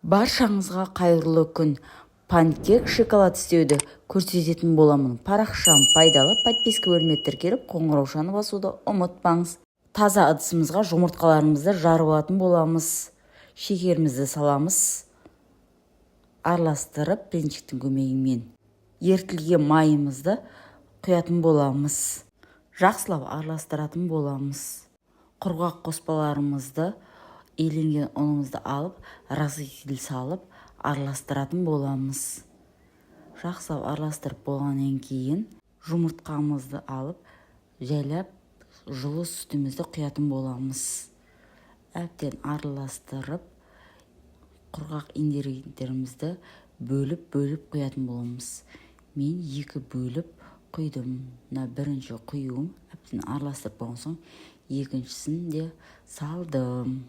Баршаңызға қайырлы күн. Панкек шоколад істеуді көрсететін боламын. Парақшам пайдалы, подписка бөліміне тіркеліп, қоңыраушаны басуды ұмытпаңыз. Таза ыдысымызға жұмыртқаларымызды жарып алатын боламыз. Шекерімізді саламыз. Араластырып, пренчиктің көмегімен ертілген майымызды құятын боламыз. Жақсылап араластыратын боламыз. Құрғақ қоспаларымызды, еленген ұнымызды алып, разрыхитель салып, араластыратын боламыз. Жақсылап араластырып болғаннан кейін жұмыртқамызды алып, жайлап жылы сүтімізді құятын боламыз. Әбден араластырып, құрғақ ингредиенттерімізді бөліп құятын боламыз. Мен 2 бөліп құйдым. Бірінші құюым, әбден араластырып болған соң, екіншісін де салдым.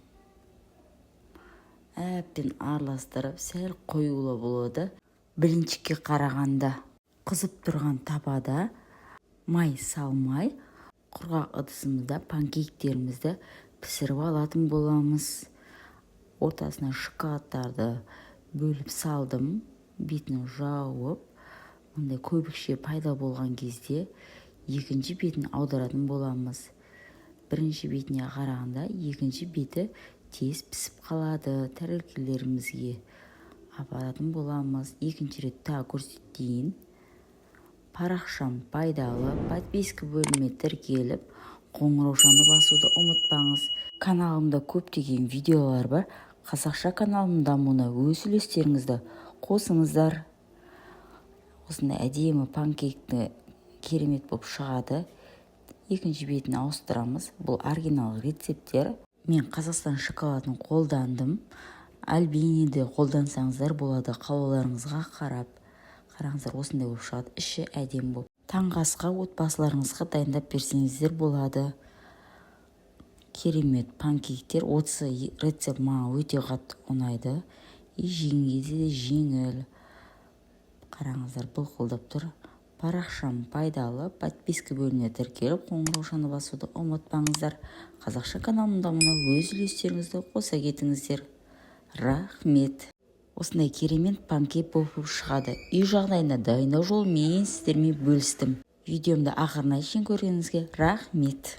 Әбден араластырып, сәл қоюлы болады. Блинчикке қарағанда қызып тұрған табада май салмай, құрғақ ыдысымызда панкектерімізді пісіріп алатын боламыз. Ортасына шоколадтарды бөліп салдым, бетін жауып, мындай көбікше пайда болған кезде екінші бетін аударатын боламыз. Бірінші бетіне қарағанда екінші беті тез пісіп қалады. Тәрелкелерімізге апаратын боламыз. Екінші рет тағы көрсетейін. Парақшам пайдалы, подписка бөліміне тіркеліп, қоңыраушаны басуды ұмытпаңыз. Каналымда көптеген видеолар бар. Қазақша каналымның дамуына өз үлестеріңізді қосыңыздар. Осындай әдемі панкекті керемет болып шығады. Екінші бетін ауыстырамыз. Бұл оригинал рецепттер. Мен Қазақстан шоколадын қолдандым. Альбиниді қолдансаңыздар болады, қалауларыңызға қарап. Қараңыздар, осындай болып шығады. Іші әдем болып. Таңғы асқа отбасыларыңызға дайындап берсеңіздер болады. Керемет панкектер. Осы рецепт маған өте қатты ұнайды. Жеңге де жеңіл. Қараңыздар, былқылдап тұр. Парақшам пайдалы, подписка бөліміне тіркеліп, қоңыраушаны басуды ұмытпаңыздар. Қазақша каналымның дамуына өз үлестеріңізді қоса кетіңіздер. Рахмет. Осындай керемет панкек болып шығады. Үй жағдайында дайындау жолын мен сіздермен бөлістім. Видеомды ақырына шейін көргеніңізге рахмет.